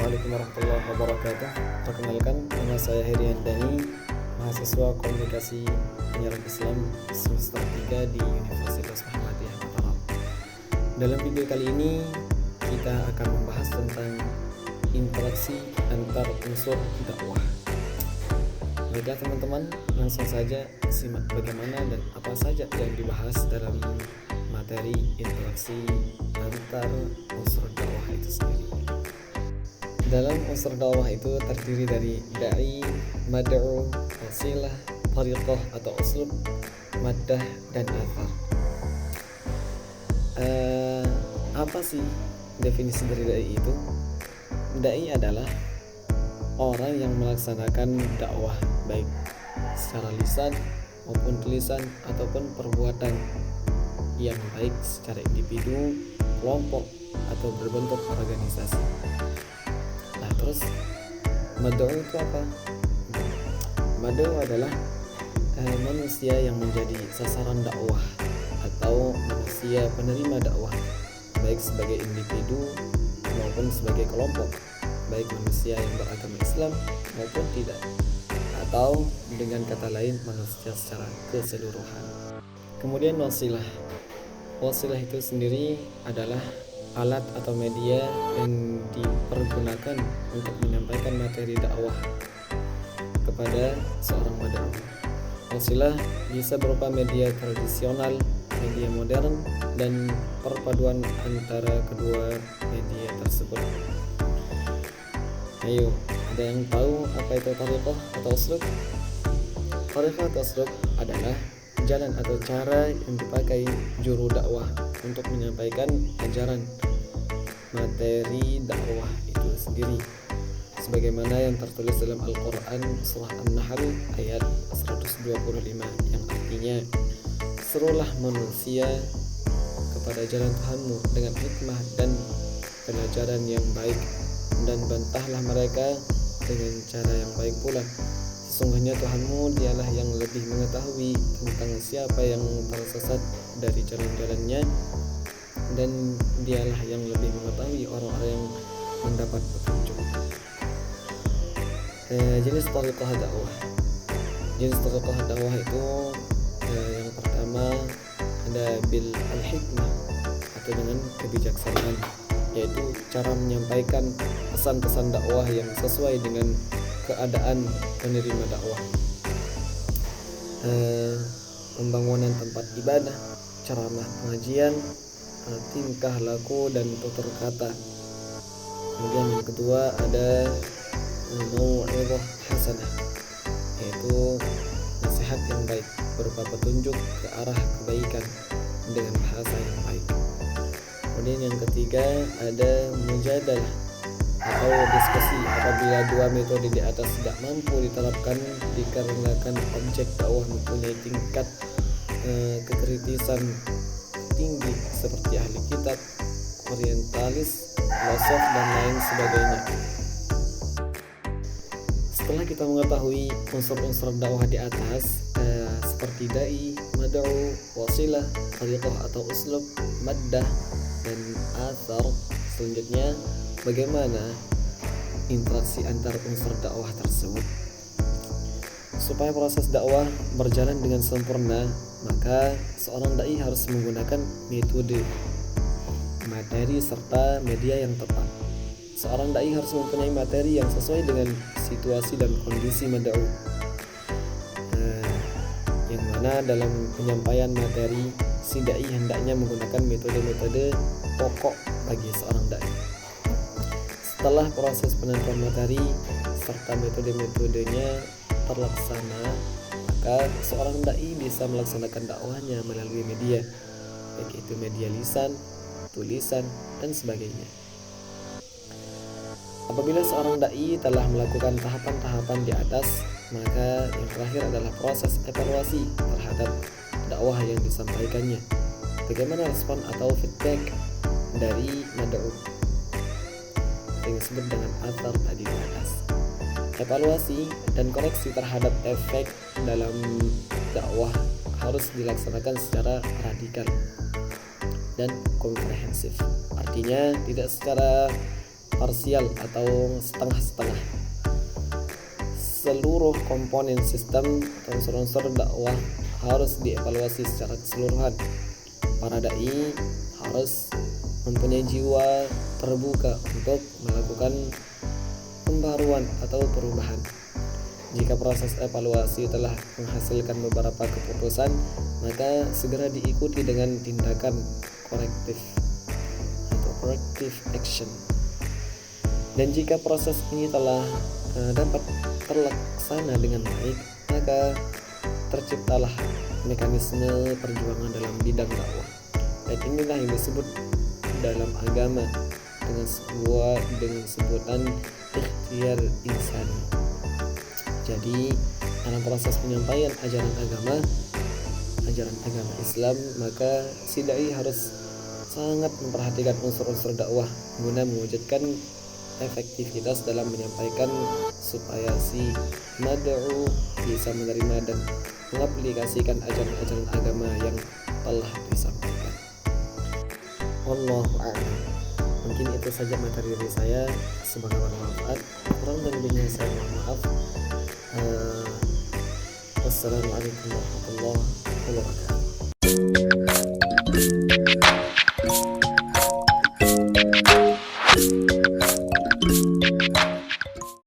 Assalamualaikum warahmatullahi wabarakatuh. Perkenalkan, nama saya Heri Handani, mahasiswa Komunikasi Penyiaran Islam semester 3 di Universitas Muhammadiyah Mataram. Dalam video kali ini kita akan membahas tentang interaksi antar unsur dakwah. Baiklah teman-teman, langsung saja simak bagaimana dan apa saja yang dibahas dalam materi interaksi antar unsur dakwah itu sendiri. Dalam unsur dakwah itu terdiri dari da'i, mad'u, wasilah, tariqah atau uslub, maddah, dan athar. Apa sih definisi dari da'i itu? Da'i adalah orang yang melaksanakan dakwah baik secara lisan maupun tulisan ataupun perbuatan yang baik secara individu, kelompok, atau berbentuk organisasi. Nah, terus mad'u itu apa? Mad'u adalah manusia yang menjadi sasaran dakwah atau manusia penerima dakwah baik sebagai individu maupun sebagai kelompok, baik manusia yang beragama Islam maupun tidak, atau dengan kata lain manusia secara keseluruhan. Kemudian wasilah. Wasilah itu sendiri adalah alat atau media yang dipergunakan untuk menyampaikan materi dakwah kepada seorang mad'u. Wasilah bisa berupa media tradisional, media modern, dan perpaduan antara kedua media tersebut. Ayo, ada yang tahu apa itu tariqah atau uslub? Tariqah atau uslub adalah jalan atau cara yang dipakai juru dakwah untuk menyampaikan ajaran materi dakwah itu sendiri, sebagaimana yang tertulis dalam Al-Quran surah An-Nahl ayat 125 yang artinya, serulah manusia kepada jalan Tuhanmu dengan hikmah dan pengajaran yang baik, dan bantahlah mereka dengan cara yang baik pula. Sesungguhnya Tuhanmu dialah yang lebih mengetahui tentang siapa yang tersesat dari jalan-jalannya, dan dialah yang lebih mengetahui orang-orang yang mendapat petunjuk. Jenis tariqah dakwah. Jenis tariqah dakwah itu yang pertama ada bil al-hikmah atau dengan kebijaksanaan, yaitu cara menyampaikan pesan-pesan dakwah yang sesuai dengan keadaan penerima dakwah. Pembangunan tempat ibadah, ceramah pengajian, tingkah laku dan tutur kata. Kemudian yang kedua ada mau'izah hasanah, yaitu nasihat yang baik berupa petunjuk ke arah kebaikan dengan bahasa yang baik. Kemudian yang ketiga ada mujadalah atau diskusi apabila dua metode di atas tidak mampu diterapkan dikarenakan objek dakwah mempunyai tingkat kekritisan tinggi seperti ahli kitab, orientalis, filosof, dan lain sebagainya. Setelah kita mengetahui unsur-unsur dakwah di atas seperti da'i, mad'u, wasilah, tariqah atau uslub, maddah, dan athar, selanjutnya bagaimana interaksi antar unsur dakwah tersebut. Supaya proses dakwah berjalan dengan sempurna, maka seorang dai harus menggunakan metode, materi, serta media yang tepat. Seorang dai harus mempunyai materi yang sesuai dengan situasi dan kondisi mad'u, yang mana dalam penyampaian materi si dai hendaknya menggunakan metode-metode pokok bagi seorang dai. Setelah proses penentuan materi serta metode-metodenya terlaksana, maka seorang dai bisa melaksanakan dakwahnya melalui media, baik itu media lisan, tulisan, dan sebagainya. Apabila seorang dai telah melakukan tahapan-tahapan di atas, maka yang terakhir adalah proses evaluasi terhadap dakwah yang disampaikannya. Bagaimana respon atau feedback dari mad'u yang disebut dengan athar tadi di atas. Evaluasi dan koreksi terhadap efek dalam dakwah harus dilaksanakan secara radikal dan komprehensif. Artinya tidak secara parsial atau setengah-setengah. Seluruh komponen sistem atau unsur-unsur dakwah harus dievaluasi secara keseluruhan. Para dai harus mempunyai jiwa terbuka untuk melakukan pembaruan atau perubahan. Jika proses evaluasi telah menghasilkan beberapa keputusan, maka segera diikuti dengan tindakan korektif atau corrective action. Dan jika proses ini telah dapat terlaksana dengan baik, maka terciptalah mekanisme perjuangan dalam bidang dakwah. Dan inilah yang disebut dalam agama dengan sebutan ikhtiar insani. Jadi dalam proses penyampaian ajaran agama Islam, maka si dai harus sangat memperhatikan unsur-unsur dakwah guna mewujudkan efektivitas dalam menyampaikan supaya si mad'u bisa menerima dan mengaplikasikan ajaran-ajaran agama yang telah disampaikan. Wallahu a'lam. Mungkin itu saja materi dari saya, semoga bermanfaat. Kurang dan lebihnya saya mohon maaf. Wassalamualaikum warahmatullahi wabarakatuh.